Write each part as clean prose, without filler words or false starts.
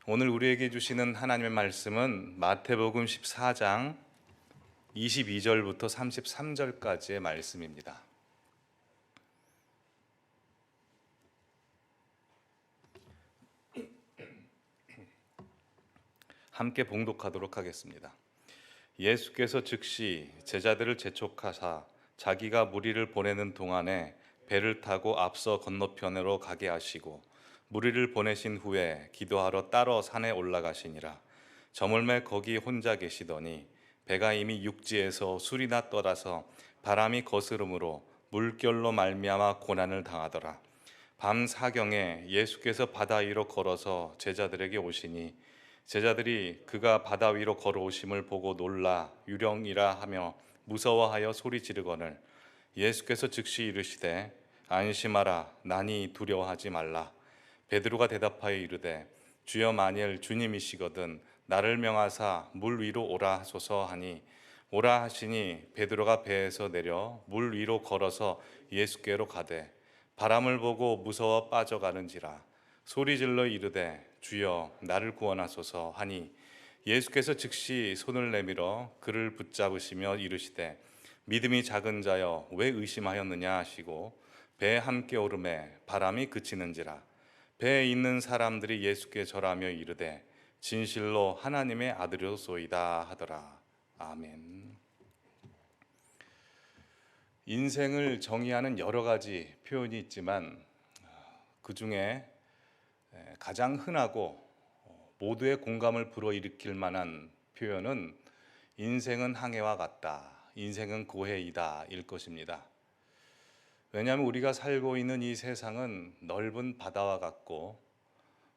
오늘 우리에게 주시는 하나님의 말씀은 마태복음 14장 22절부터 33절까지의 말씀입니다. 함께 봉독하도록 하겠습니다. 예수께서 즉시 제자들을 재촉하사 자기가 무리를 보내는 동안에 배를 타고 앞서 건너편으로 가게 하시고 무리를 보내신 후에 기도하러 따로 산에 올라가시니라. 저물매 거기 혼자 계시더니 배가 이미 육지에서 술이나 떠라서 바람이 거스름으로 물결로 말미암아 고난을 당하더라. 밤 사경에 예수께서 바다 위로 걸어서 제자들에게 오시니 제자들이 그가 바다 위로 걸어오심을 보고 놀라 유령이라 하며 무서워하여 소리 지르거늘 예수께서 즉시 이르시되 안심하라 나니 두려워하지 말라. 베드로가 대답하여 이르되 주여 만일 주님이시거든 나를 명하사 물 위로 오라 하소서 하니 오라 하시니 베드로가 배에서 내려 물 위로 걸어서 예수께로 가되 바람을 보고 무서워 빠져가는지라 소리질러 이르되 주여 나를 구원하소서 하니 예수께서 즉시 손을 내밀어 그를 붙잡으시며 이르시되 믿음이 작은 자여 왜 의심하였느냐 하시고 배에 함께 오르매 바람이 그치는지라 배에 있는 사람들이 예수께 절하며 이르되 진실로 하나님의 아들이소이다 하더라. 아멘. 인생을 정의하는 여러 가지 표현이 있지만 그 중에 가장 흔하고 모두의 공감을 불어일으킬 만한 표현은 인생은 항해와 같다, 인생은 고해이다 일 것입니다. 왜냐하면 우리가 살고 있는 이 세상은 넓은 바다와 같고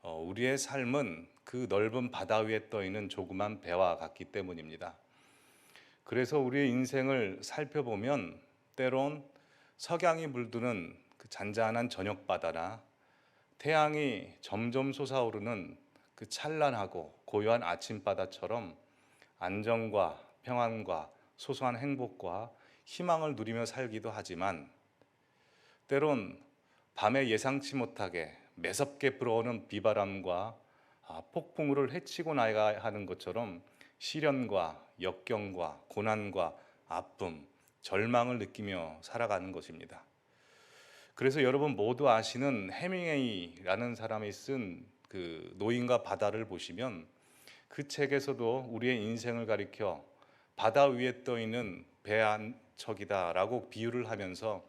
우리의 삶은 그 넓은 바다 위에 떠 있는 조그만 배와 같기 때문입니다. 그래서 우리의 인생을 살펴보면 때론 석양이 물드는 그 잔잔한 저녁바다나 태양이 점점 솟아오르는 그 찬란하고 고요한 아침바다처럼 안정과 평안과 소소한 행복과 희망을 누리며 살기도 하지만 때론 밤에 예상치 못하게 매섭게 불어오는 비바람과 폭풍우를 헤치고 나가야 하는 것처럼 시련과 역경과 고난과 아픔, 절망을 느끼며 살아가는 것입니다. 그래서 여러분 모두 아시는 해밍웨이라는 사람이 쓴 그 노인과 바다를 보시면 그 책에서도 우리의 인생을 가리켜 바다 위에 떠 있는 배 한 척이다라고 비유를 하면서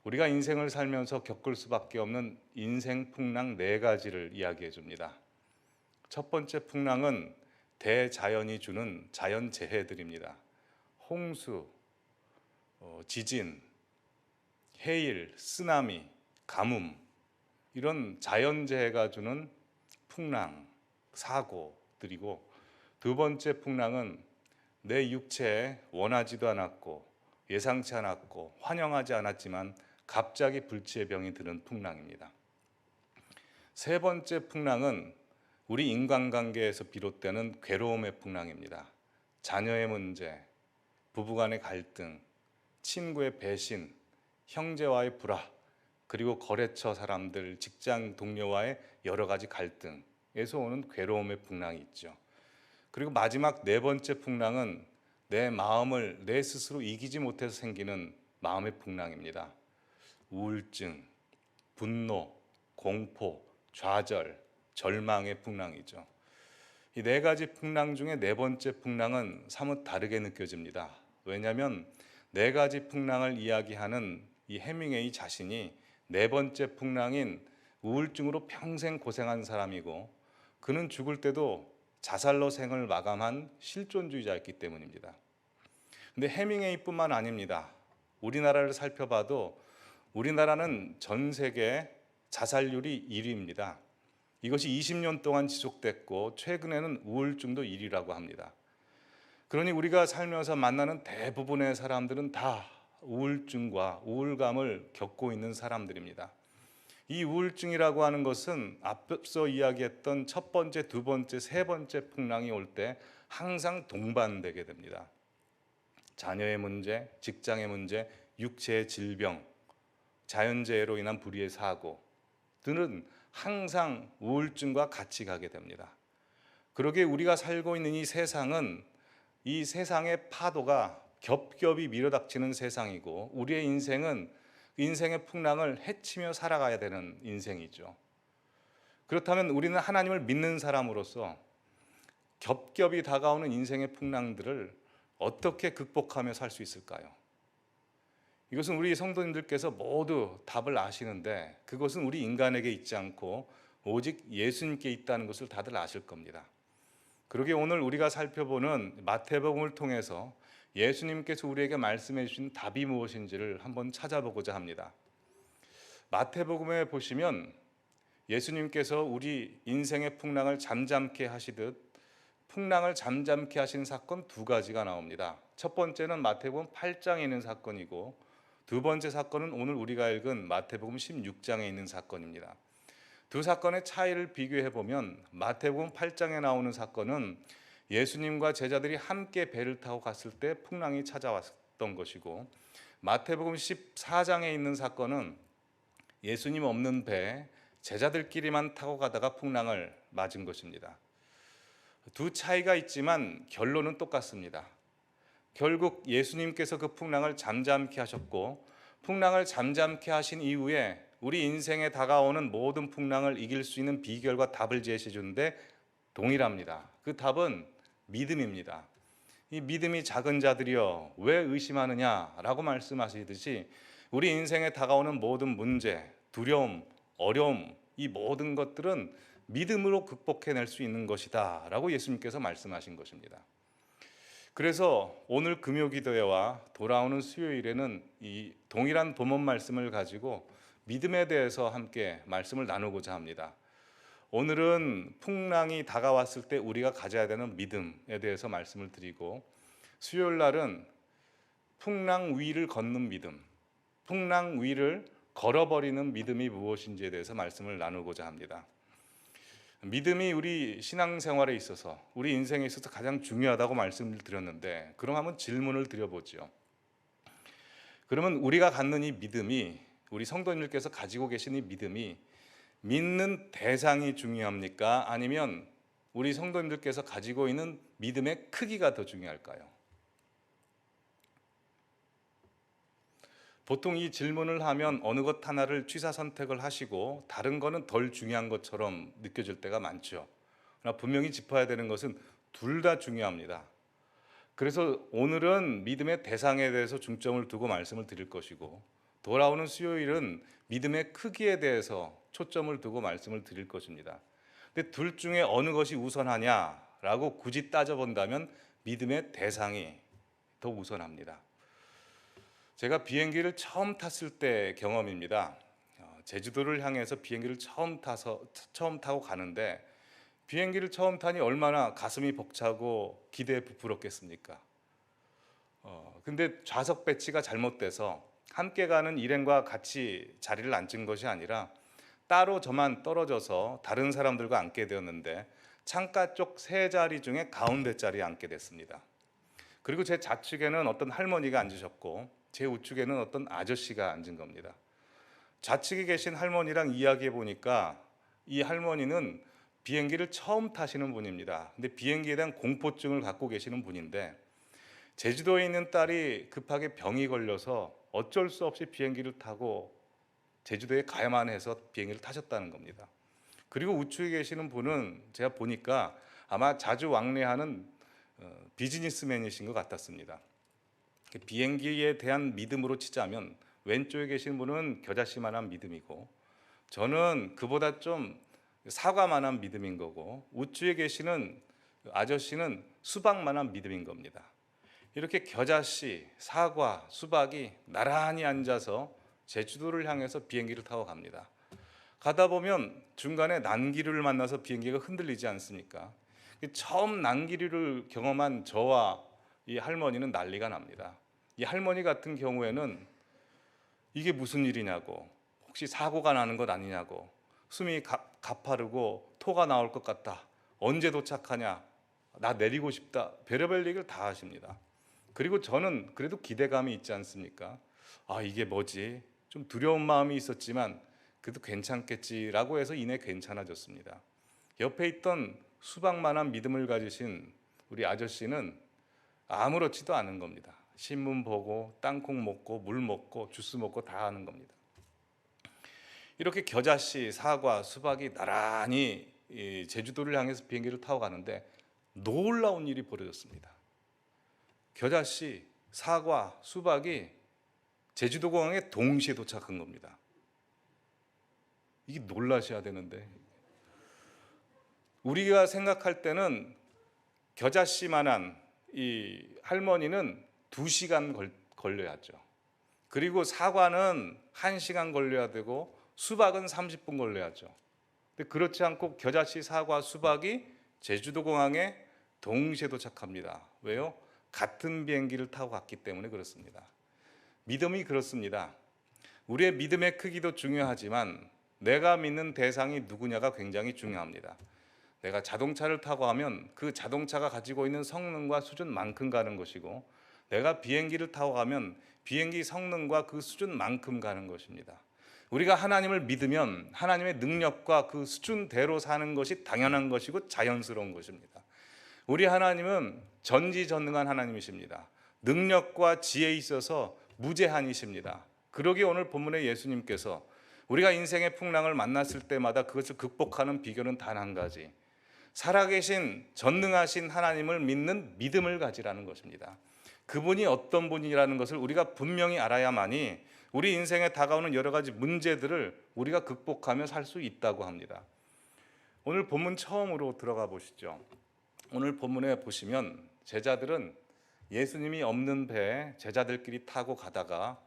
우리가 인생을 살면서 겪을 수밖에 없는 인생 풍랑 4가지를 이야기해 줍니다. 첫 번째 풍랑은 대자연이 주는 자연재해들입니다. 홍수, 지진, 해일, 쓰나미, 가뭄 이런 자연재해가 주는 풍랑, 사고들이고 두 번째 풍랑은 내 육체에 원하지도 않았고 예상치 않았고 환영하지 않았지만 갑자기 불치의 병이 드는 풍랑입니다. 세 번째 풍랑은 우리 인간관계에서 비롯되는 괴로움의 풍랑입니다. 자녀의 문제, 부부간의 갈등, 친구의 배신, 형제와의 불화, 그리고 거래처 사람들, 직장 동료와의 여러 가지 갈등에서 오는 괴로움의 풍랑이 있죠. 그리고 마지막 4번째 풍랑은 내 마음을 내 스스로 이기지 못해서 생기는 마음의 풍랑입니다. 우울증, 분노, 공포, 좌절, 절망의 풍랑이죠. 이 4가지 풍랑 중에 4번째 풍랑은 사뭇 다르게 느껴집니다. 왜냐하면 4가지 풍랑을 이야기하는 이 해밍웨이 자신이 4번째 풍랑인 우울증으로 평생 고생한 사람이고 그는 죽을 때도 자살로 생을 마감한 실존주의자였기 때문입니다. 근데 해밍웨이뿐만 아닙니다. 우리나라를 살펴봐도 우리나라는 전 세계 자살률이 1위입니다. 이것이 20년 동안 지속됐고 최근에는 우울증도 1위라고 합니다. 그러니 우리가 살면서 만나는 대부분의 사람들은 다 우울증과 우울감을 겪고 있는 사람들입니다. 이 우울증이라고 하는 것은 앞서 이야기했던 첫 번째, 두 번째, 세 번째 풍랑이 올 때 항상 동반되게 됩니다. 자녀의 문제, 직장의 문제, 육체의 질병, 자연재해로 인한 불의의 사고 등은 항상 우울증과 같이 가게 됩니다. 그러게 우리가 살고 있는 이 세상은 이 세상의 파도가 겹겹이 밀어닥치는 세상이고 우리의 인생은 인생의 풍랑을 헤치며 살아가야 되는 인생이죠. 그렇다면 우리는 하나님을 믿는 사람으로서 겹겹이 다가오는 인생의 풍랑들을 어떻게 극복하며 살 수 있을까요? 이것은 우리 성도님들께서 모두 답을 아시는데 그것은 우리 인간에게 있지 않고 오직 예수님께 있다는 것을 다들 아실 겁니다. 그러게 오늘 우리가 살펴보는 마태복음을 통해서 예수님께서 우리에게 말씀해 주신 답이 무엇인지를 한번 찾아보고자 합니다. 마태복음에 보시면 예수님께서 우리 인생의 풍랑을 잠잠케 하시듯 풍랑을 잠잠케 하신 사건 두 가지가 나옵니다. 첫 번째는 마태복음 8장에 있는 사건이고 두 번째 사건은 오늘 우리가 읽은 마태복음 16장에 있는 사건입니다. 두 사건의 차이를 비교해 보면 마태복음 8장에 나오는 사건은 예수님과 제자들이 함께 배를 타고 갔을 때 풍랑이 찾아왔던 것이고 마태복음 14장에 있는 사건은 예수님 없는 배 제자들끼리만 타고 가다가 풍랑을 맞은 것입니다. 두 차이가 있지만 결론은 똑같습니다. 결국 예수님께서 그 풍랑을 잠잠케 하셨고 풍랑을 잠잠케 하신 이후에 우리 인생에 다가오는 모든 풍랑을 이길 수 있는 비결과 답을 제시해 주는데 동일합니다. 그 답은 믿음입니다. 이 믿음이 작은 자들이여 왜 의심하느냐라고 말씀하시듯이 우리 인생에 다가오는 모든 문제, 두려움, 어려움 이 모든 것들은 믿음으로 극복해낼 수 있는 것이다 라고 예수님께서 말씀하신 것입니다. 그래서 오늘 금요기도회와 돌아오는 수요일에는 이 동일한 본문 말씀을 가지고 믿음에 대해서 함께 말씀을 나누고자 합니다. 오늘은 풍랑이 다가왔을 때 우리가 가져야 되는 믿음에 대해서 말씀을 드리고 수요일 날은 풍랑 위를 걷는 믿음, 풍랑 위를 걸어버리는 믿음이 무엇인지에 대해서 말씀을 나누고자 합니다. 믿음이 우리 신앙생활에 있어서 우리 인생에 있어서 가장 중요하다고 말씀을 드렸는데 그럼 한번 질문을 드려보죠. 그러면 우리가 갖는 이 믿음이 우리 성도님들께서 가지고 계신 이 믿음이 믿는 대상이 중요합니까? 아니면 우리 성도님들께서 가지고 있는 믿음의 크기가 더 중요할까요? 보통 이 질문을 하면 어느 것 하나를 취사 선택을 하시고 다른 거는 덜 중요한 것처럼 느껴질 때가 많죠. 그러나 분명히 짚어야 되는 것은 둘 다 중요합니다. 그래서 오늘은 믿음의 대상에 대해서 중점을 두고 말씀을 드릴 것이고 돌아오는 수요일은 믿음의 크기에 대해서 초점을 두고 말씀을 드릴 것입니다. 근데 둘 중에 어느 것이 우선하냐라고 굳이 따져본다면 믿음의 대상이 더 우선합니다. 제가 비행기를 처음 탔을 때 경험입니다. 제주도를 향해서 비행기를 처음 타고 가는데 비행기를 처음 타니 얼마나 가슴이 벅차고 기대에 부풀었겠습니까? 근데 좌석 배치가 잘못돼서 함께 가는 일행과 같이 자리를 앉은 것이 아니라 따로 저만 떨어져서 다른 사람들과 앉게 되었는데 창가 쪽 세 자리 중에 가운데 자리에 앉게 됐습니다. 그리고 제 좌측에는 어떤 할머니가 앉으셨고 제 우측에는 어떤 아저씨가 앉은 겁니다. 좌측에 계신 할머니랑 이야기해 보니까 이 할머니는 비행기를 처음 타시는 분입니다. 근데 비행기에 대한 공포증을 갖고 계시는 분인데 제주도에 있는 딸이 급하게 병이 걸려서 어쩔 수 없이 비행기를 타고 제주도에 가야만 해서 비행기를 타셨다는 겁니다. 그리고 우측에 계시는 분은 제가 보니까 아마 자주 왕래하는 비즈니스맨이신 것 같았습니다. 비행기에 대한 믿음으로 치자면 왼쪽에 계신 분은 겨자씨만한 믿음이고 저는 그보다 좀 사과만한 믿음인 거고 우측에 계시는 아저씨는 수박만한 믿음인 겁니다. 이렇게 겨자씨, 사과, 수박이 나란히 앉아서 제주도를 향해서 비행기를 타고 갑니다. 가다 보면 중간에 난기류를 만나서 비행기가 흔들리지 않습니까? 처음 난기류를 경험한 저와 이 할머니는 난리가 납니다. 이 할머니 같은 경우에는 이게 무슨 일이냐고, 혹시 사고가 나는 것 아니냐고, 숨이 가파르고 토가 나올 것 같다, 언제 도착하냐, 나 내리고 싶다, 별의별 얘기를 다 하십니다. 그리고 저는 그래도 기대감이 있지 않습니까? 아, 이게 뭐지? 좀 두려운 마음이 있었지만 그래도 괜찮겠지라고 해서 이내 괜찮아졌습니다. 옆에 있던 수박만한 믿음을 가지신 우리 아저씨는 아무렇지도 않은 겁니다. 신문 보고 땅콩 먹고 물 먹고 주스 먹고 다 하는 겁니다. 이렇게 겨자씨, 사과, 수박이 나란히 제주도를 향해서 비행기를 타고 가는데 놀라운 일이 벌어졌습니다. 겨자씨, 사과, 수박이 제주도 공항에 동시에 도착한 겁니다. 이게 놀라셔야 되는데, 우리가 생각할 때는 겨자씨만한 이 할머니는 2시간 걸려야죠. 그리고 사과는 1시간 걸려야 되고 수박은 30분 걸려야죠. 근데 그렇지 않고 겨자씨, 사과, 수박이 제주도 공항에 동시에 도착합니다. 왜요? 같은 비행기를 타고 갔기 때문에 그렇습니다. 믿음이 그렇습니다. 우리의 믿음의 크기도 중요하지만 내가 믿는 대상이 누구냐가 굉장히 중요합니다. 내가 자동차를 타고 가면 그 자동차가 가지고 있는 성능과 수준만큼 가는 것이고, 내가 비행기를 타고 가면 비행기 성능과 그 수준만큼 가는 것입니다. 우리가 하나님을 믿으면 하나님의 능력과 그 수준대로 사는 것이 당연한 것이고 자연스러운 것입니다. 우리 하나님은 전지전능한 하나님이십니다. 능력과 지혜에 있어서 무제한이십니다. 그러기에 오늘 본문의 예수님께서 우리가 인생의 풍랑을 만났을 때마다 그것을 극복하는 비결은 단 한 가지, 살아계신 전능하신 하나님을 믿는 믿음을 가지라는 것입니다. 그분이 어떤 분이라는 것을 우리가 분명히 알아야만이 우리 인생에 다가오는 여러 가지 문제들을 우리가 극복하며 살 수 있다고 합니다. 오늘 본문 처음으로 들어가 보시죠. 오늘 본문에 보시면 제자들은 예수님이 없는 배에 제자들끼리 타고 가다가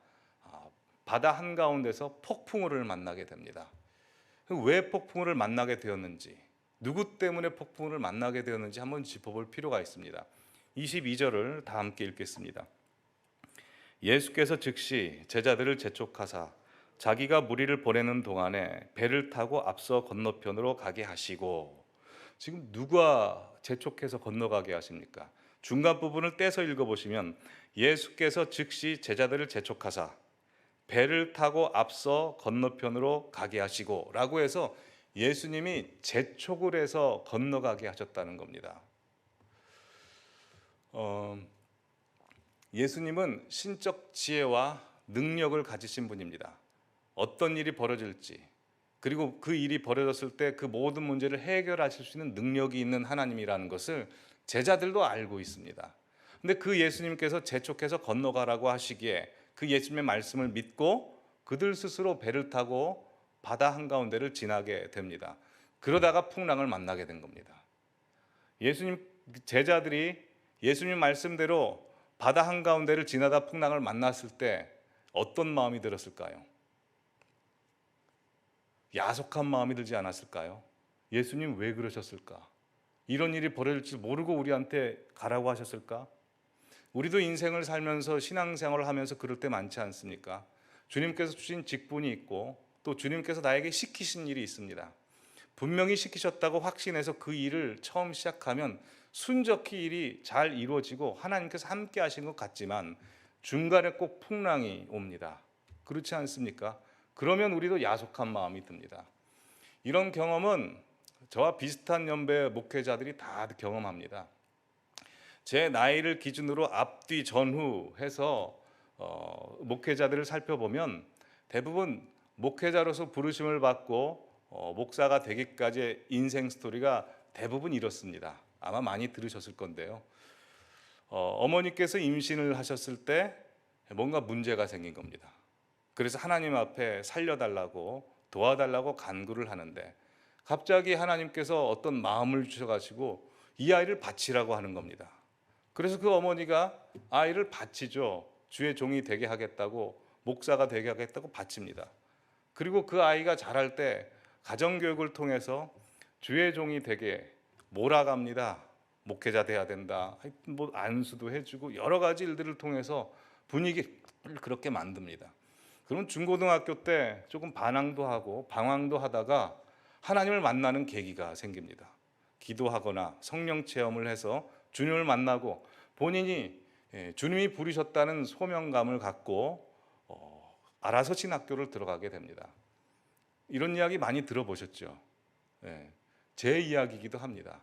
바다 한가운데서 폭풍우를 만나게 됩니다. 왜 폭풍우를 만나게 되었는지, 누구 때문에 폭풍우를 만나게 되었는지 한번 짚어볼 필요가 있습니다. 22절을 다 함께 읽겠습니다. 예수께서 즉시 제자들을 재촉하사 자기가 무리를 보내는 동안에 배를 타고 앞서 건너편으로 가게 하시고, 지금 누가 재촉해서 건너가게 하십니까? 중간 부분을 떼서 읽어보시면 예수께서 즉시 제자들을 재촉하사 배를 타고 앞서 건너편으로 가게 하시고 라고 해서 예수님이 재촉을 해서 건너가게 하셨다는 겁니다. 예수님은 신적 지혜와 능력을 가지신 분입니다. 어떤 일이 벌어질지, 그리고 그 일이 벌어졌을 때 그 모든 문제를 해결하실 수 있는 능력이 있는 하나님이라는 것을 제자들도 알고 있습니다. 근데 그 예수님께서 재촉해서 건너가라고 하시기에 그 예수님의 말씀을 믿고 그들 스스로 배를 타고 바다 한가운데를 지나게 됩니다. 그러다가 풍랑을 만나게 된 겁니다. 예수님 제자들이 예수님 말씀대로 바다 한가운데를 지나다 풍랑을 만났을 때 어떤 마음이 들었을까요? 야속한 마음이 들지 않았을까요? 예수님 왜 그러셨을까? 이런 일이 벌어질 줄 모르고 우리한테 가라고 하셨을까? 우리도 인생을 살면서 신앙생활을 하면서 그럴 때 많지 않습니까? 주님께서 주신 직분이 있고 또 주님께서 나에게 시키신 일이 있습니다. 분명히 시키셨다고 확신해서 그 일을 처음 시작하면 순적히 일이 잘 이루어지고 하나님께서 함께 하신 것 같지만 중간에 꼭 풍랑이 옵니다. 그렇지 않습니까? 그러면 우리도 야속한 마음이 듭니다. 이런 경험은 저와 비슷한 연배의 목회자들이 다 경험합니다. 제 나이를 기준으로 앞뒤 전후 해서 목회자들을 살펴보면 대부분 목회자로서 부르심을 받고 목사가 되기까지의 인생 스토리가 대부분 이렇습니다. 아마 많이 들으셨을 건데요. 어머니께서 임신을 하셨을 때 뭔가 문제가 생긴 겁니다. 그래서 하나님 앞에 살려달라고 도와달라고 간구를 하는데 갑자기 하나님께서 어떤 마음을 주셔가지고 이 아이를 바치라고 하는 겁니다. 그래서 그 어머니가 아이를 바치죠. 주의 종이 되게 하겠다고, 목사가 되게 하겠다고 바칩니다. 그리고 그 아이가 자랄 때 가정교육을 통해서 주의 종이 되게 몰아갑니다. 목회자 돼야 된다. 뭐 안수도 해주고 여러 가지 일들을 통해서 분위기를 그렇게 만듭니다. 그럼 중고등학교 때 조금 반항도 하고 방황도 하다가 하나님을 만나는 계기가 생깁니다. 기도하거나 성령 체험을 해서 주님을 만나고 본인이 주님이 부르셨다는 소명감을 갖고 알아서 신학교를 들어가게 됩니다. 이런 이야기 많이 들어보셨죠? 제 이야기이기도 합니다.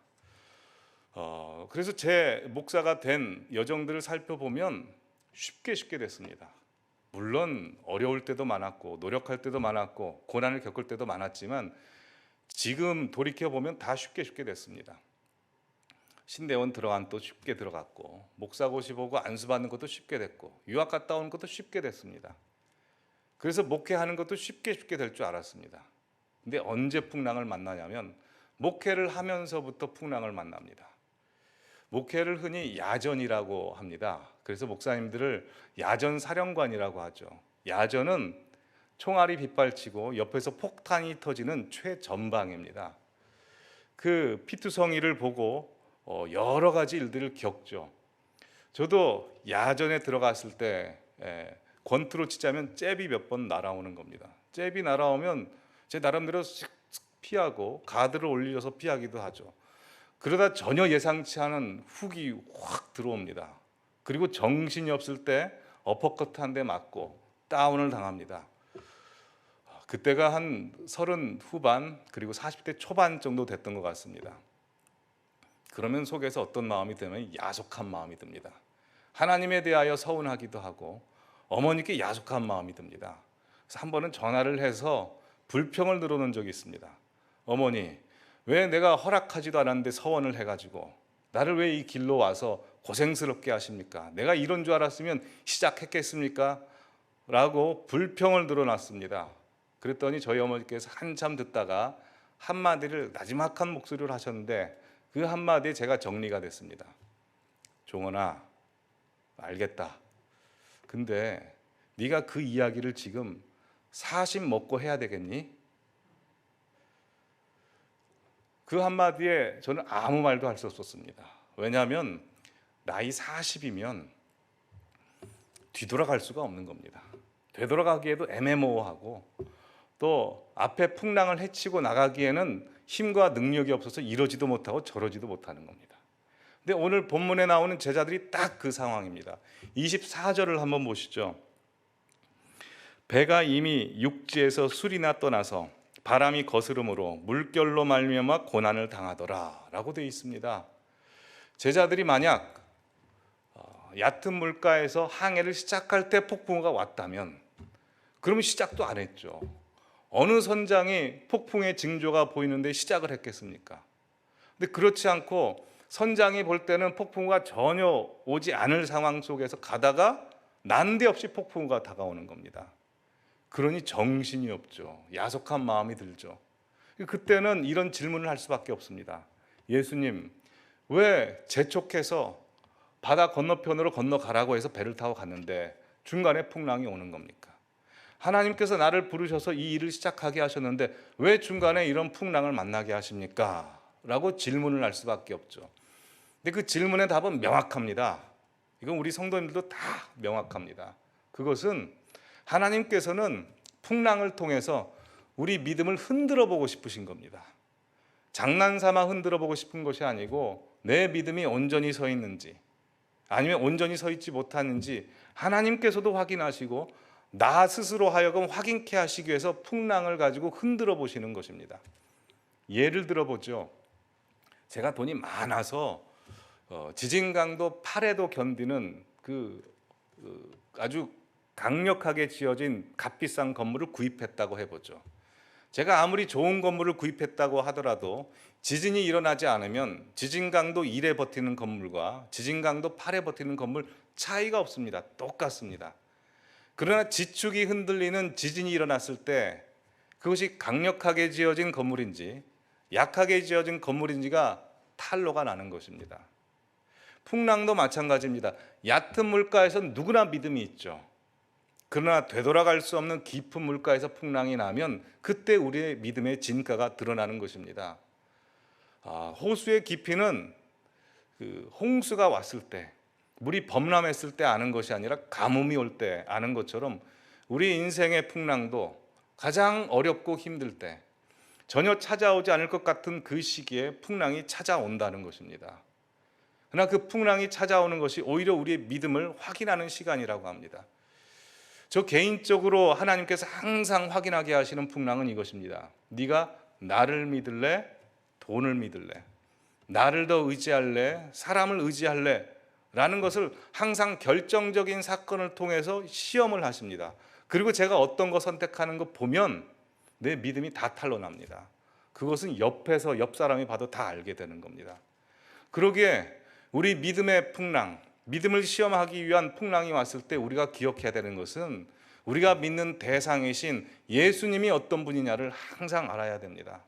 그래서 제 목사가 된 여정들을 살펴보면 쉽게 됐습니다. 물론 어려울 때도 많았고 노력할 때도 많았고 고난을 겪을 때도 많았지만 지금 돌이켜보면 다 쉽게 됐습니다. 신대원 들어간 또 쉽게 들어갔고 목사고시 보고 안수받는 것도 쉽게 됐고 유학 갔다 오는 것도 쉽게 됐습니다. 그래서 목회하는 것도 쉽게 될 줄 알았습니다. 근데 언제 풍랑을 만나냐면 목회를 하면서부터 풍랑을 만납니다. 목회를 흔히 야전이라고 합니다. 그래서 목사님들을 야전 사령관이라고 하죠. 야전은 총알이 빗발치고 옆에서 폭탄이 터지는 최전방입니다. 그 피투성이를 보고 여러 가지 일들을 겪죠. 저도 야전에 들어갔을 때 권투로 치자면 잽이 몇 번 날아오는 겁니다. 잽이 날아오면 제 나름대로 피하고 가드를 올려서 피하기도 하죠. 그러다 전혀 예상치 않은 훅이 확 들어옵니다. 그리고 정신이 없을 때 어퍼컷 한 대 맞고 다운을 당합니다. 그때가 한 30 후반 그리고 40대 초반 정도 됐던 것 같습니다. 그러면 속에서 어떤 마음이 들면 야속한 마음이 듭니다. 하나님에 대하여 서운하기도 하고 어머니께 야속한 마음이 듭니다. 그래서 한 번은 전화를 해서 불평을 늘어놓은 적이 있습니다. 어머니, 왜 내가 허락하지도 않았는데 서원을 해가지고 나를 왜 이 길로 와서 고생스럽게 하십니까? 내가 이런 줄 알았으면 시작했겠습니까? 라고 불평을 늘어놨습니다. 그랬더니 저희 어머니께서 한참 듣다가 한마디를 나지막한 목소리로 하셨는데 그 한마디에 제가 정리가 됐습니다. 종원아, 알겠다. 근데 네가 그 이야기를 지금 40 먹고 해야 되겠니? 그 한마디에 저는 아무 말도 할 수 없었습니다. 왜냐하면 나이 40이면 뒤돌아갈 수가 없는 겁니다. 되돌아가기에도 애매모호하고 또 앞에 풍랑을 헤치고 나가기에는 힘과 능력이 없어서 이러지도 못하고 저러지도 못하는 겁니다. 근데 오늘 본문에 나오는 제자들이 딱 그 상황입니다. 24절을 한번 보시죠. 배가 이미 육지에서 수리나 떠나서 바람이 거스름으로 물결로 말미암아 고난을 당하더라 라고 되어 있습니다. 제자들이 만약 얕은 물가에서 항해를 시작할 때 폭풍우가 왔다면 그러면 시작도 안 했죠. 어느 선장이 폭풍의 징조가 보이는데 시작을 했겠습니까? 근데 그렇지 않고 선장이 볼 때는 폭풍우가 전혀 오지 않을 상황 속에서 가다가 난데없이 폭풍우가 다가오는 겁니다. 그러니 정신이 없죠. 야속한 마음이 들죠. 그때는 이런 질문을 할 수밖에 없습니다. 예수님, 왜 재촉해서 바다 건너편으로 건너가라고 해서 배를 타고 갔는데 중간에 풍랑이 오는 겁니까? 하나님께서 나를 부르셔서 이 일을 시작하게 하셨는데 왜 중간에 이런 풍랑을 만나게 하십니까? 라고 질문을 할 수밖에 없죠. 근데 그 질문의 답은 명확합니다. 이건 우리 성도님들도 다 명확합니다. 그것은 하나님께서는 풍랑을 통해서 우리 믿음을 흔들어 보고 싶으신 겁니다. 장난삼아 흔들어 보고 싶은 것이 아니고 내 믿음이 온전히 서 있는지 아니면 온전히 서 있지 못하는지 하나님께서도 확인하시고 나 스스로 하여금 확인케 하시기 위해서 풍랑을 가지고 흔들어 보시는 것입니다. 예를 들어 보죠. 제가 돈이 많아서 지진 강도 8에도 견디는 아주 강력하게 지어진 값비싼 건물을 구입했다고 해보죠. 제가 아무리 좋은 건물을 구입했다고 하더라도 지진이 일어나지 않으면 지진 강도 1에 버티는 건물과 지진 강도 8에 버티는 건물 차이가 없습니다. 똑같습니다. 그러나 지축이 흔들리는 지진이 일어났을 때 그것이 강력하게 지어진 건물인지 약하게 지어진 건물인지가 탄로가 나는 것입니다. 풍랑도 마찬가지입니다. 얕은 물가에서는 누구나 믿음이 있죠. 그러나 되돌아갈 수 없는 깊은 물가에서 풍랑이 나면 그때 우리의 믿음의 진가가 드러나는 것입니다. 호수의 깊이는 홍수가 왔을 때, 물이 범람했을 때 아는 것이 아니라 가뭄이 올 때 아는 것처럼 우리 인생의 풍랑도 가장 어렵고 힘들 때 전혀 찾아오지 않을 것 같은 그 시기에 풍랑이 찾아온다는 것입니다. 그러나 그 풍랑이 찾아오는 것이 오히려 우리의 믿음을 확인하는 시간이라고 합니다. 저 개인적으로 하나님께서 항상 확인하게 하시는 풍랑은 이것입니다. 네가 나를 믿을래? 돈을 믿을래? 나를 더 의지할래? 사람을 의지할래? 라는 것을 항상 결정적인 사건을 통해서 시험을 하십니다. 그리고 제가 어떤 거 선택하는 거 보면 내 믿음이 다 탄로납니다. 그것은 옆에서 옆 사람이 봐도 다 알게 되는 겁니다. 그러기에 우리 믿음의 풍랑, 믿음을 시험하기 위한 풍랑이 왔을 때 우리가 기억해야 되는 것은 우리가 믿는 대상이신 예수님이 어떤 분이냐를 항상 알아야 됩니다.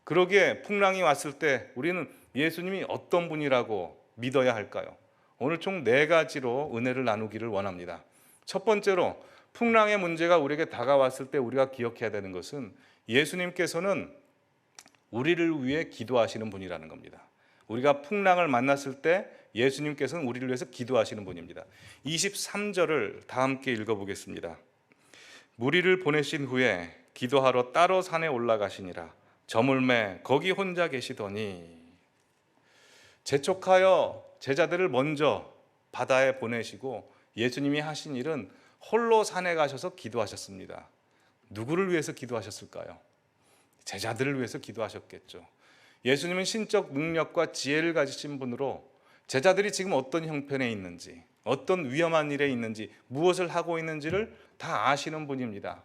그러기에 풍랑이 왔을 때 우리는 예수님이 어떤 분이라고 믿어야 할까요? 오늘 총 4가지로 은혜를 나누기를 원합니다. 첫 번째로 풍랑의 문제가 우리에게 다가왔을 때 우리가 기억해야 되는 것은 예수님께서는 우리를 위해 기도하시는 분이라는 겁니다. 우리가 풍랑을 만났을 때 예수님께서는 우리를 위해서 기도하시는 분입니다. 23절을 다 함께 읽어보겠습니다. 무리를 보내신 후에 기도하러 따로 산에 올라가시니라. 저물매 거기 혼자 계시더니, 재촉하여 제자들을 먼저 바다에 보내시고 예수님이 하신 일은 홀로 산에 가셔서 기도하셨습니다. 누구를 위해서 기도하셨을까요? 제자들을 위해서 기도하셨겠죠. 예수님은 신적 능력과 지혜를 가지신 분으로 제자들이 지금 어떤 형편에 있는지, 어떤 위험한 일에 있는지, 무엇을 하고 있는지를 다 아시는 분입니다.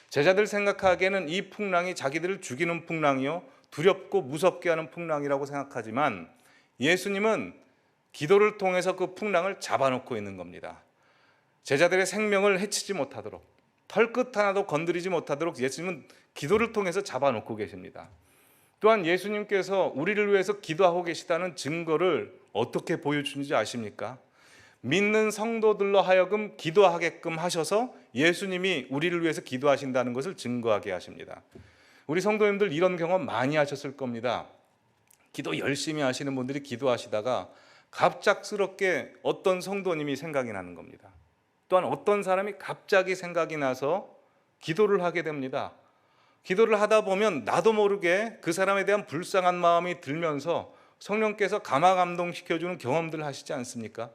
제자들 생각하기에는 이 풍랑이 자기들을 죽이는 풍랑이요, 두렵고 무섭게 하는 풍랑이라고 생각하지만 예수님은 기도를 통해서 그 풍랑을 잡아놓고 있는 겁니다. 제자들의 생명을 해치지 못하도록, 털끝 하나도 건드리지 못하도록 예수님은 기도를 통해서 잡아놓고 계십니다. 또한 예수님께서 우리를 위해서 기도하고 계시다는 증거를 어떻게 보여주는지 아십니까? 믿는 성도들로 하여금 기도하게끔 하셔서 예수님이 우리를 위해서 기도하신다는 것을 증거하게 하십니다. 우리 성도님들 이런 경험 많이 하셨을 겁니다. 기도 열심히 하시는 분들이 기도하시다가 갑작스럽게 어떤 성도님이 생각이 나는 겁니다. 또한 어떤 사람이 갑자기 생각이 나서 기도를 하게 됩니다. 기도를 하다 보면 나도 모르게 그 사람에 대한 불쌍한 마음이 들면서 성령께서 감화 감동시켜주는 경험들을 하시지 않습니까?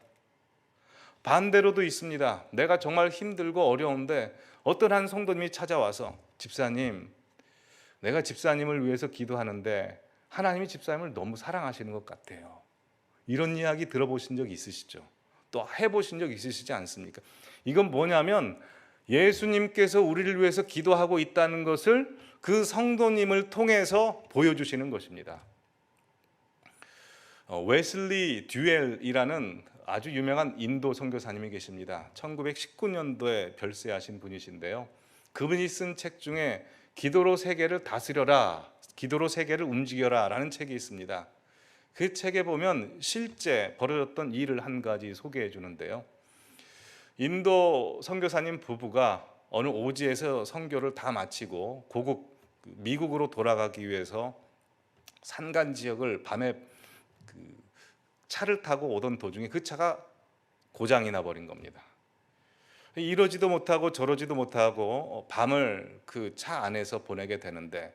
반대로도 있습니다. 내가 정말 힘들고 어려운데 어떤 한 성도님이 찾아와서, 집사님, 내가 집사님을 위해서 기도하는데 하나님이 집사님을 너무 사랑하시는 것 같아요. 이런 이야기 들어보신 적 있으시죠? 또 해보신 적 있으시지 않습니까? 이건 뭐냐면 예수님께서 우리를 위해서 기도하고 있다는 것을 그 성도님을 통해서 보여주시는 것입니다. 웨슬리 듀엘이라는 아주 유명한 인도 선교사님이 계십니다. 1919년도에 별세하신 분이신데요. 그분이 쓴 책 중에 기도로 세계를 다스려라, 기도로 세계를 움직여라 라는 책이 있습니다. 그 책에 보면 실제 벌어졌던 일을 한 가지 소개해 주는데요. 인도 선교사님 부부가 어느 오지에서 선교를 다 마치고 고국 미국으로 돌아가기 위해서 산간 지역을 밤에 차를 타고 오던 도중에 그 차가 고장이 나버린 겁니다. 이러지도 못하고 저러지도 못하고 밤을 그 차 안에서 보내게 되는데,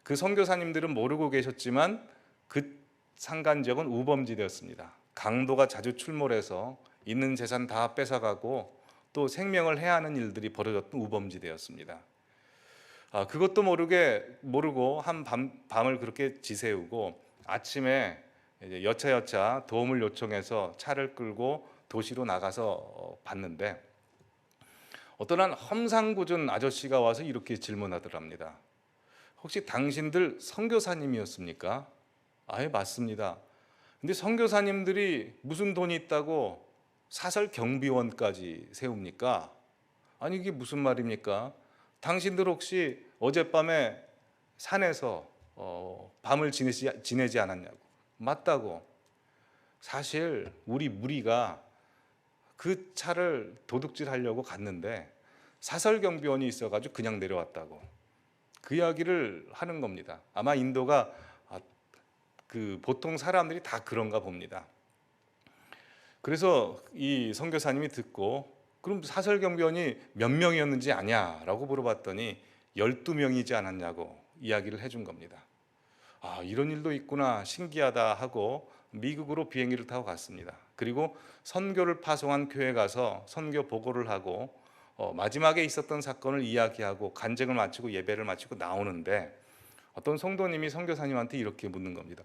그 선교사님들은 모르고 계셨지만 그 산간 지역은 우범지대였습니다. 강도가 자주 출몰해서 있는 재산 다 뺏어가고 또 생명을 해하는 일들이 벌어졌던 우범지대였습니다. 그것도 모르고 한 밤을 그렇게 지새우고 아침에 이제 여차여차 도움을 요청해서 차를 끌고 도시로 나가서 봤는데, 어떤 한 험상궂은 아저씨가 와서 이렇게 질문하더랍니다. 혹시 당신들 선교사님이었습니까? 예, 맞습니다. 근데 선교사님들이 무슨 돈이 있다고 사설 경비원까지 세웁니까? 아니, 이게 무슨 말입니까? 당신들 혹시 어젯밤에 산에서 밤을 지내지 않았냐고. 맞다고. 사실 우리 무리가 그 차를 도둑질하려고 갔는데 사설 경비원이 있어가지고 그냥 내려왔다고. 그 이야기를 하는 겁니다. 아마 인도가 보통 사람들이 다 그런가 봅니다. 그래서 이 선교사님이 듣고, 그럼 사설 경비원이 몇 명이었는지 아냐라고 물어봤더니 12명이지 않았냐고 이야기를 해준 겁니다. 이런 일도 있구나, 신기하다 하고 미국으로 비행기를 타고 갔습니다. 그리고 선교를 파송한 교회 가서 선교 보고를 하고 마지막에 있었던 사건을 이야기하고 간증을 마치고 예배를 마치고 나오는데, 어떤 성도님이 선교사님한테 이렇게 묻는 겁니다.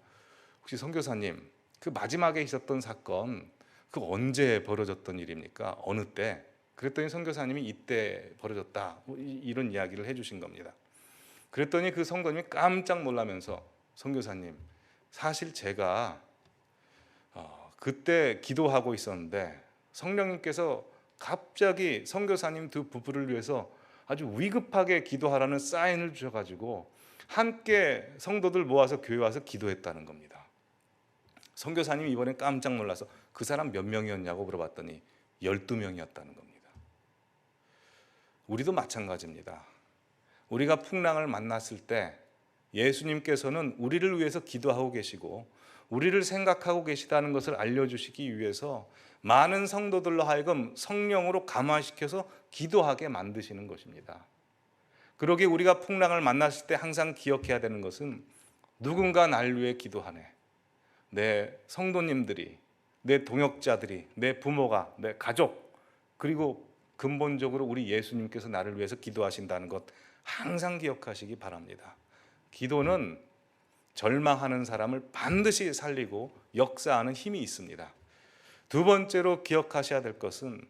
혹시 선교사님, 그 마지막에 있었던 사건, 그 언제 벌어졌던 일입니까? 어느 때? 그랬더니 선교사님이 이때 벌어졌다, 이런 이야기를 해주신 겁니다. 그랬더니 그 성도님이 깜짝 놀라면서, 선교사님, 사실 제가 그때 기도하고 있었는데 성령님께서 갑자기 선교사님 두 부부를 위해서 아주 위급하게 기도하라는 사인을 주셔가지고 함께 성도들 모아서 교회 와서 기도했다는 겁니다. 선교사님이 이번에 깜짝 놀라서 그 사람 몇 명이었냐고 물어봤더니 12명이었다는 겁니다. 우리도 마찬가지입니다. 우리가 풍랑을 만났을 때 예수님께서는 우리를 위해서 기도하고 계시고 우리를 생각하고 계시다는 것을 알려주시기 위해서 많은 성도들로 하여금 성령으로 감화시켜서 기도하게 만드시는 것입니다. 그러기에 우리가 풍랑을 만났을 때 항상 기억해야 되는 것은 누군가 날 위해 기도하네. 내 성도님들이, 내 동역자들이, 내 부모가, 내 가족, 그리고 근본적으로 우리 예수님께서 나를 위해서 기도하신다는 것 항상 기억하시기 바랍니다. 기도는 절망하는 사람을 반드시 살리고 역사하는 힘이 있습니다. 두 번째로 기억하셔야 될 것은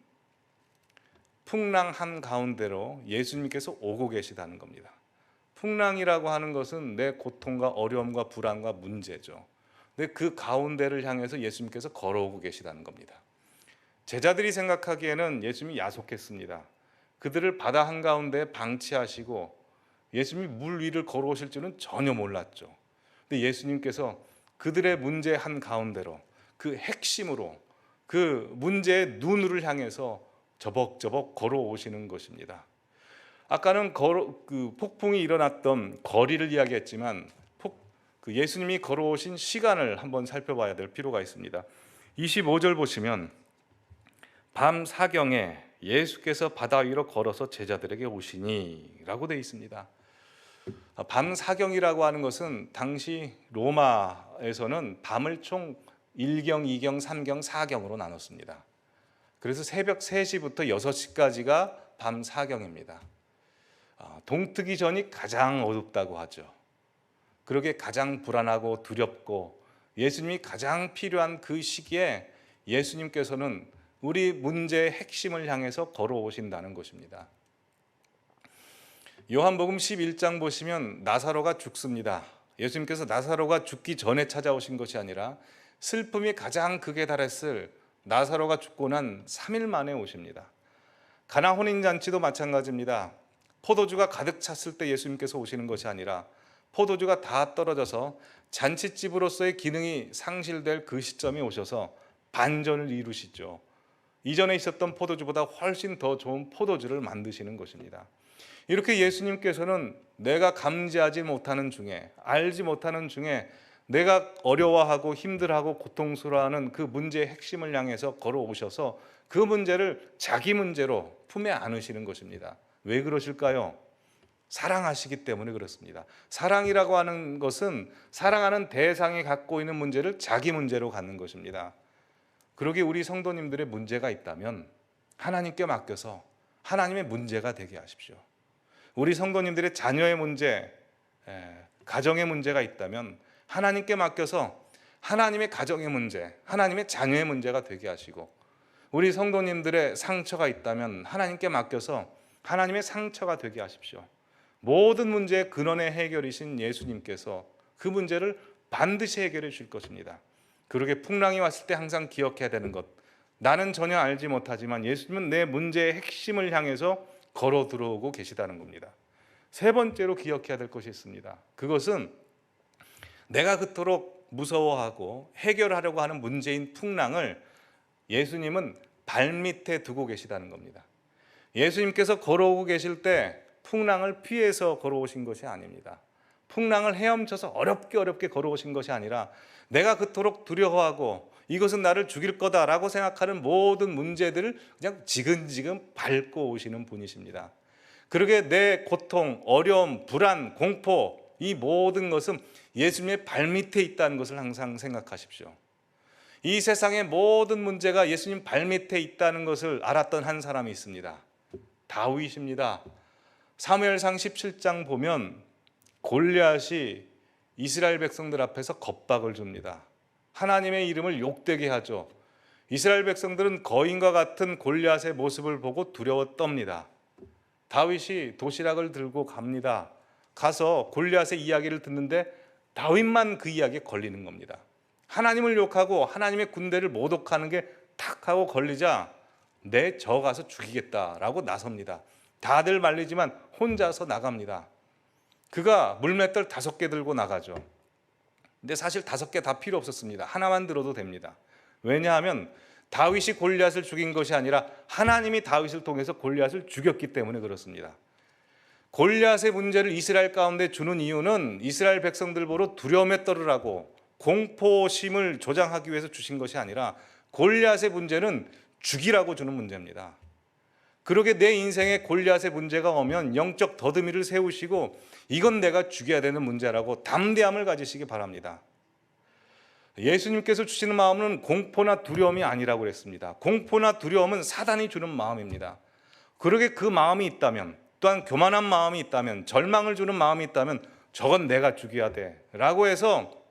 풍랑 한가운데로 예수님께서 오고 계시다는 겁니다. 풍랑이라고 하는 것은 내 고통과 어려움과 불안과 문제죠. 근데 그 가운데를 향해서 예수님께서 걸어오고 계시다는 겁니다. 제자들이 생각하기에는 예수님이 야속했습니다. 그들을 바다 한가운데 방치하시고 예수님이 물 위를 걸어오실 줄은 전혀 몰랐죠. 근데 예수님께서 그들의 문제 한가운데로, 그 핵심으로, 그 문제의 눈을 향해서 저벅저벅 걸어오시는 것입니다. 아까는 그 폭풍이 일어났던 거리를 이야기했지만 예수님이 걸어오신 시간을 한번 살펴봐야 될 필요가 있습니다. 25절 보시면 밤 사경에 예수께서 바다 위로 걸어서 제자들에게 오시니 라고 되어 있습니다. 밤 사경이라고 하는 것은 당시 로마에서는 밤을 총 1경, 2경, 3경, 4경으로 나눴습니다. 그래서 새벽 3시부터 6시까지가 밤 사경입니다. 동트기 전이 가장 어둡다고 하죠. 그러게 가장 불안하고 두렵고 예수님이 가장 필요한 그 시기에 예수님께서는 우리 문제의 핵심을 향해서 걸어오신다는 것입니다. 요한복음 11장 보시면 나사로가 죽습니다. 예수님께서 나사로가 죽기 전에 찾아오신 것이 아니라 슬픔이 가장 극에 달했을 나사로가 죽고 난 3일 만에 오십니다. 가나 혼인잔치도 마찬가지입니다. 포도주가 가득 찼을 때 예수님께서 오시는 것이 아니라 포도주가 다 떨어져서 잔치집으로서의 기능이 상실될 그 시점에 오셔서 반전을 이루시죠. 이전에 있었던 포도주보다 훨씬 더 좋은 포도주를 만드시는 것입니다. 이렇게 예수님께서는 내가 감지하지 못하는 중에, 알지 못하는 중에 내가 어려워하고 힘들어하고 고통스러워하는 그 문제의 핵심을 향해서 걸어오셔서 그 문제를 자기 문제로 품에 안으시는 것입니다. 왜 그러실까요? 사랑하시기 때문에 그렇습니다. 사랑이라고 하는 것은 사랑하는 대상이 갖고 있는 문제를 자기 문제로 갖는 것입니다. 그러기에 우리 성도님들의 문제가 있다면 하나님께 맡겨서 하나님의 문제가 되게 하십시오. 우리 성도님들의 자녀의 문제, 가정의 문제가 있다면 하나님께 맡겨서 하나님의 가정의 문제, 하나님의 자녀의 문제가 되게 하시고, 우리 성도님들의 상처가 있다면 하나님께 맡겨서 하나님의 상처가 되게 하십시오. 모든 문제의 근원의 해결이신 예수님께서 그 문제를 반드시 해결해 주실 것입니다. 그러게 풍랑이 왔을 때 항상 기억해야 되는 것, 나는 전혀 알지 못하지만 예수님은 내 문제의 핵심을 향해서 걸어 들어오고 계시다는 겁니다. 세 번째로 기억해야 될 것이 있습니다. 그것은 내가 그토록 무서워하고 해결하려고 하는 문제인 풍랑을 예수님은 발밑에 두고 계시다는 겁니다. 예수님께서 걸어오고 계실 때 풍랑을 피해서 걸어오신 것이 아닙니다. 풍랑을 헤엄쳐서 어렵게 걸어오신 것이 아니라 내가 그토록 두려워하고 이것은 나를 죽일 거다라고 생각하는 모든 문제들을 그냥 지근지근 밟고 오시는 분이십니다. 그러게 내 고통, 어려움, 불안, 공포, 이 모든 것은 예수님의 발밑에 있다는 것을 항상 생각하십시오. 이 세상의 모든 문제가 예수님 발밑에 있다는 것을 알았던 한 사람이 있습니다. 다윗입니다. 사무엘상 17장 보면 골리앗이 이스라엘 백성들 앞에서 겁박을 줍니다. 하나님의 이름을 욕되게 하죠. 이스라엘 백성들은 거인과 같은 골리앗의 모습을 보고 두려워 떱니다. 다윗이 도시락을 들고 갑니다. 가서 골리앗의 이야기를 듣는데 다윗만 그 이야기에 걸리는 겁니다. 하나님을 욕하고 하나님의 군대를 모독하는 게 탁 하고 걸리자 저 가서 죽이겠다라고 나섭니다. 다들 말리지만 혼자서 나갑니다. 그가 물맷돌 5개 들고 나가죠. 근데 사실 5개 다 필요 없었습니다. 하나만 들어도 됩니다. 왜냐하면 다윗이 골리앗을 죽인 것이 아니라 하나님이 다윗을 통해서 골리앗을 죽였기 때문에 그렇습니다. 골리앗의 문제를 이스라엘 가운데 주는 이유는 이스라엘 백성들 보러 두려움에 떨으라고 공포심을 조장하기 위해서 주신 것이 아니라 골리앗의 문제는 죽이라고 주는 문제입니다. 그러게 내 인생에 골리앗의 문제가 오면 영적 더듬이를 세우시고 이건 내가 죽여야 되는 문제라고 담대함을 가지시기 바랍니다. 예수님께서 주시는 마음은 공포나 두려움이 아니라고 그랬습니다. 공포나 두려움은 사단이 주는 마음입니다. 그러게 그 마음이 있다면, 또한 교만한 마음이 있다면, 절망을 주는 마음이 있다면 저건 내가 죽여야 돼 라고 해서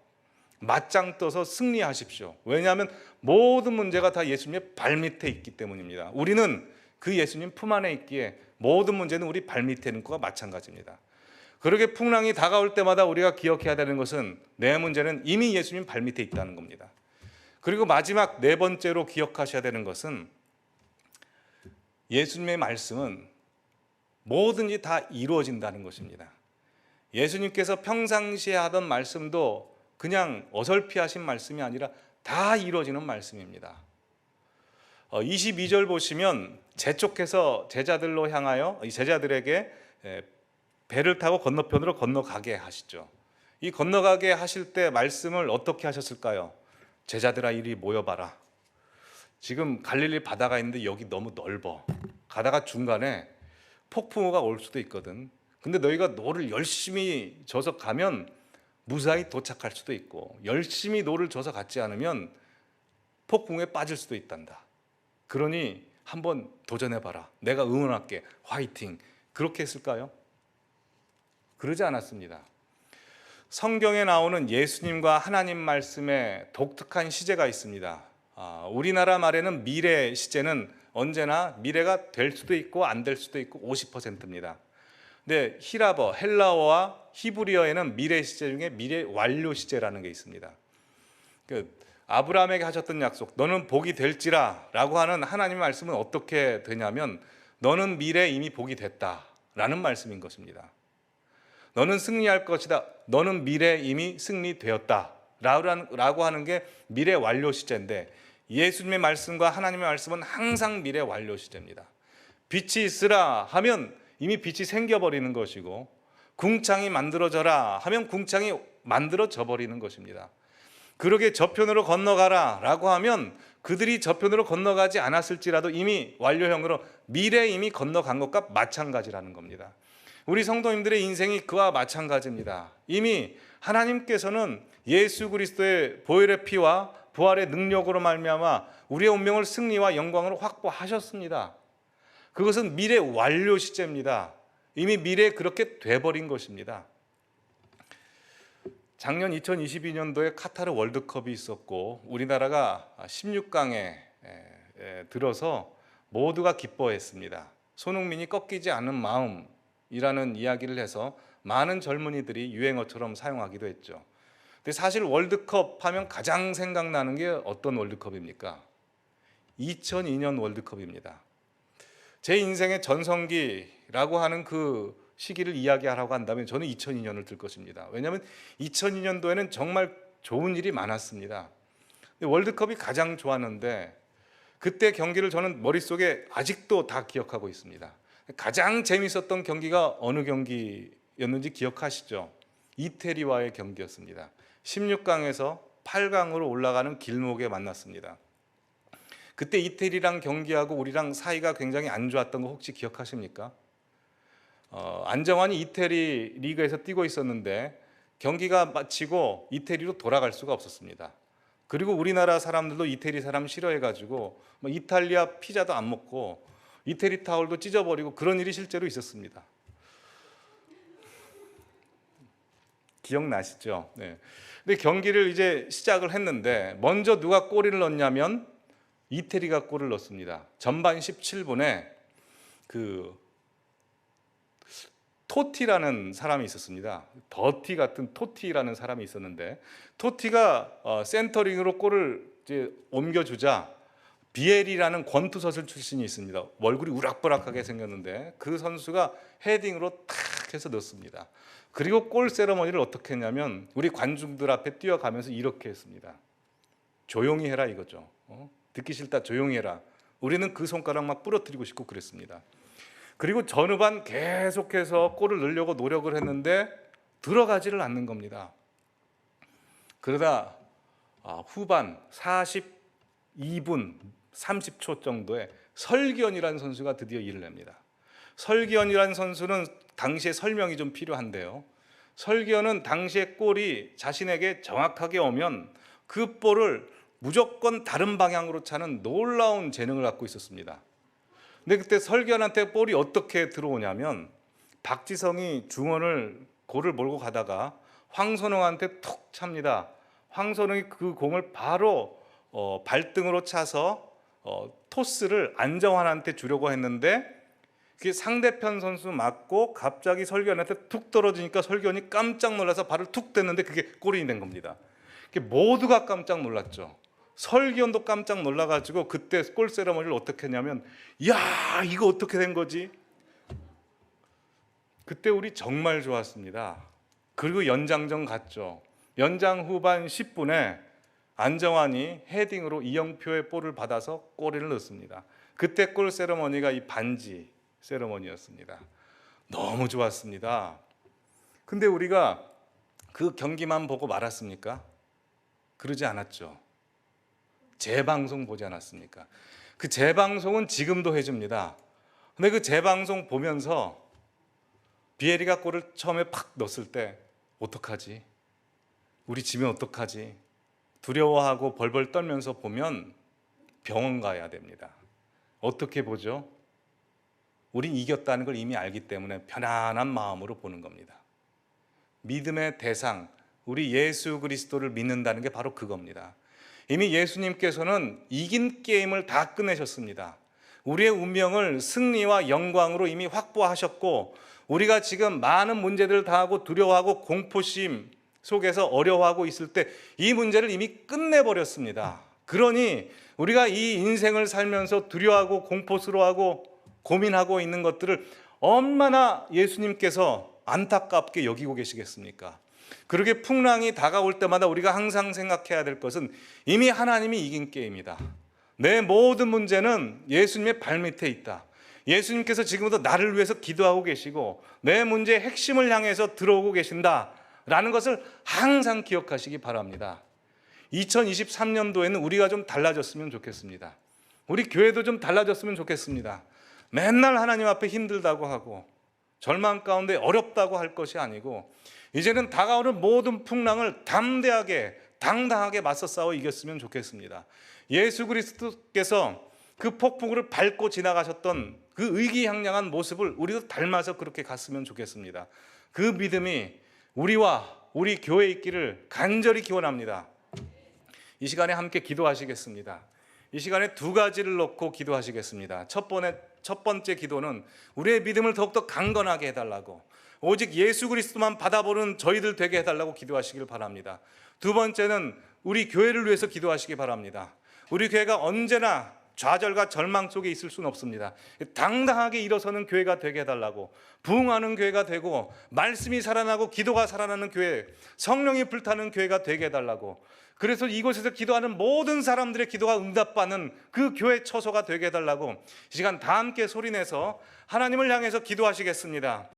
맞짱 떠서 승리하십시오. 왜냐하면 모든 문제가 다 예수님의 발밑에 있기 때문입니다. 우리는 그 예수님 품 안에 있기에 모든 문제는 우리 발밑에 있는 것과 마찬가지입니다. 그렇게 풍랑이 다가올 때마다 우리가 기억해야 되는 것은 내 문제는 이미 예수님 발밑에 있다는 겁니다. 그리고 마지막 4번째로 기억하셔야 되는 것은 예수님의 말씀은 뭐든지 다 이루어진다는 것입니다. 예수님께서 평상시에 하던 말씀도 그냥 어설피 하신 말씀이 아니라 다 이루어지는 말씀입니다. 22절 보시면 재촉해서 제자들로 향하여 제자들에게 배를 타고 건너편으로 건너가게 하시죠. 이 건너가게 하실 때 말씀을 어떻게 하셨을까요? 제자들아 이리 모여봐라. 지금 갈릴리 바다가 있는데 여기 너무 넓어. 가다가 중간에 폭풍우가 올 수도 있거든. 근데 너희가 노를 열심히 져서 가면 무사히 도착할 수도 있고 열심히 노를 져서 갔지 않으면 폭풍우에 빠질 수도 있단다. 그러니 한번 도전해봐라. 내가 응원할게. 화이팅. 그렇게 했을까요? 그러지 않았습니다. 성경에 나오는 예수님과 하나님 말씀에 독특한 시제가 있습니다. 우리나라 말에는 미래 시제는 언제나 미래가 될 수도 있고 안 될 수도 있고 50%입니다. 근데 히라버, 헬라어와 히브리어에는 미래 시제 중에 미래 완료 시제라는 게 있습니다. 아브라함에게 하셨던 약속, 너는 복이 될지라 라고 하는 하나님의 말씀은 어떻게 되냐면 너는 미래에 이미 복이 됐다 라는 말씀인 것입니다. 너는 승리할 것이다. 너는 미래에 이미 승리되었다 라고 하는 게 미래 완료 시제인데 예수님의 말씀과 하나님의 말씀은 항상 미래 완료 시제입니다. 빛이 있으라 하면 이미 빛이 생겨버리는 것이고 궁창이 만들어져라 하면 궁창이 만들어져 버리는 것입니다. 그러게 저편으로 건너가라 라고 하면 그들이 저편으로 건너가지 않았을지라도 이미 완료형으로 미래에 이미 건너간 것과 마찬가지라는 겁니다. 우리 성도님들의 인생이 그와 마찬가지입니다. 이미 하나님께서는 예수 그리스도의 보혈의 피와 부활의 능력으로 말미암아 우리의 운명을 승리와 영광으로 확보하셨습니다. 그것은 미래 완료 시제입니다. 이미 미래에 그렇게 돼버린 것입니다. 작년 2022년도에 카타르 월드컵이 있었고 우리나라가 16강에 들어서 모두가 기뻐했습니다. 손흥민이 꺾이지 않은 마음이라는 이야기를 해서 많은 젊은이들이 유행어처럼 사용하기도 했죠. 근데 사실 월드컵 하면 가장 생각나는 게 어떤 월드컵입니까? 2002년 월드컵입니다. 제 인생의 전성기라고 하는 그 시기를 이야기하라고 한다면 저는 2002년을 들 것입니다. 왜냐하면 2002년도에는 정말 좋은 일이 많았습니다. 월드컵이 가장 좋았는데 그때 경기를 저는 머릿속에 아직도 다 기억하고 있습니다. 가장 재밌었던 경기가 어느 경기였는지 기억하시죠? 이태리와의 경기였습니다. 16강에서 8강으로 올라가는 길목에 만났습니다. 그때 이태리랑 경기하고 우리랑 사이가 굉장히 안 좋았던 거 혹시 기억하십니까? 안정환이 이태리 리그에서 뛰고 있었는데 경기가 마치고 이태리로 돌아갈 수가 없었습니다. 그리고 우리나라 사람들도 이태리 사람 싫어해가지고 이탈리아 피자도 안 먹고 이태리 타월도 찢어버리고 그런 일이 실제로 있었습니다. 기억나시죠? 네. 근데 경기를 이제 시작을 했는데 먼저 누가 골을 넣냐면 이태리가 골을 넣습니다. 전반 17분에 그 토티라는 사람이 있었습니다. 더티 같은 토티라는 사람이 있었는데 토티가 센터링으로 골을 이제 옮겨주자 비엘이라는 권투서술 출신이 있습니다. 얼굴이 우락부락하게 생겼는데 그 선수가 헤딩으로 탁 해서 넣습니다. 그리고 골 세레머니를 어떻게 했냐면 우리 관중들 앞에 뛰어가면서 이렇게 했습니다. 조용히 해라 이거죠. 듣기 싫다 조용히 해라. 우리는 그 손가락 막 부러뜨리고 싶고 그랬습니다. 그리고 전후반 계속해서 골을 넣으려고 노력을 했는데 들어가지를 않는 겁니다. 그러다 후반 42분 30초 정도에 설기현이라는 선수가 드디어 일을 냅니다. 설기현이라는 선수는 당시에 설명이 좀 필요한데요. 설기현은 당시에 골이 자신에게 정확하게 오면 그 볼을 무조건 다른 방향으로 차는 놀라운 재능을 갖고 있었습니다. 근데 그때 설기현한테 볼이 어떻게 들어오냐면 박지성이 중원을 골을 몰고 가다가 황선홍한테 툭 찹니다. 황선홍이 그 공을 바로 발등으로 차서 토스를 안정환한테 주려고 했는데 그게 상대편 선수 맞고 갑자기 설기현한테 툭 떨어지니까 설기현이 깜짝 놀라서 발을 툭 댔는데 그게 골이 된 겁니다. 모두가 깜짝 놀랐죠. 설기현도 깜짝 놀라가지고 그때 골 세레머니를 어떻게 했냐면 야 이거 어떻게 된 거지? 그때 우리 정말 좋았습니다. 그리고 연장전 갔죠. 연장 후반 10분에 안정환이 헤딩으로 이영표의 볼을 받아서 골을 넣습니다. 그때 골 세레머니가 이 반지 세레머니였습니다. 너무 좋았습니다. 근데 우리가 그 경기만 보고 말았습니까? 그러지 않았죠. 재방송 보지 않았습니까? 그 재방송은 지금도 해줍니다. 근데 그 재방송 보면서 비에리가 골을 처음에 팍 넣었을 때 어떡하지? 우리 지면 어떡하지? 두려워하고 벌벌 떨면서 보면 병원 가야 됩니다. 어떻게 보죠? 우린 이겼다는 걸 이미 알기 때문에 편안한 마음으로 보는 겁니다. 믿음의 대상, 우리 예수 그리스도를 믿는다는 게 바로 그겁니다. 이미 예수님께서는 이긴 게임을 다 끝내셨습니다. 우리의 운명을 승리와 영광으로 이미 확보하셨고 우리가 지금 많은 문제들을 당하고 두려워하고 공포심 속에서 어려워하고 있을 때 이 문제를 이미 끝내버렸습니다. 그러니 우리가 이 인생을 살면서 두려워하고 공포스러워하고 고민하고 있는 것들을 얼마나 예수님께서 안타깝게 여기고 계시겠습니까? 그렇게 풍랑이 다가올 때마다 우리가 항상 생각해야 될 것은 이미 하나님이 이긴 게임이다. 내 모든 문제는 예수님의 발밑에 있다. 예수님께서 지금부터 나를 위해서 기도하고 계시고 내 문제의 핵심을 향해서 들어오고 계신다라는 것을 항상 기억하시기 바랍니다. 2023년도에는 우리가 좀 달라졌으면 좋겠습니다. 우리 교회도 좀 달라졌으면 좋겠습니다. 맨날 하나님 앞에 힘들다고 하고 절망 가운데 어렵다고 할 것이 아니고 이제는 다가오는 모든 풍랑을 담대하게 당당하게 맞서 싸워 이겼으면 좋겠습니다. 예수 그리스도께서 그 폭풍을 밟고 지나가셨던 그 의기양양한 모습을 우리도 닮아서 그렇게 갔으면 좋겠습니다. 그 믿음이 우리와 우리 교회에 있기를 간절히 기원합니다. 이 시간에 함께 기도하시겠습니다. 이 시간에 두 가지를 놓고 기도하시겠습니다. 첫 번째 기도는 우리의 믿음을 더욱더 강건하게 해달라고, 오직 예수 그리스도만 받아보는 저희들 되게 해달라고 기도하시길 바랍니다. 두 번째는 우리 교회를 위해서 기도하시기 바랍니다. 우리 교회가 언제나 좌절과 절망 속에 있을 수는 없습니다. 당당하게 일어서는 교회가 되게 해달라고, 부흥하는 교회가 되고 말씀이 살아나고 기도가 살아나는 교회, 성령이 불타는 교회가 되게 해달라고, 그래서 이곳에서 기도하는 모든 사람들의 기도가 응답받는 그 교회 처소가 되게 해달라고 이 시간 다 함께 소리내서 하나님을 향해서 기도하시겠습니다.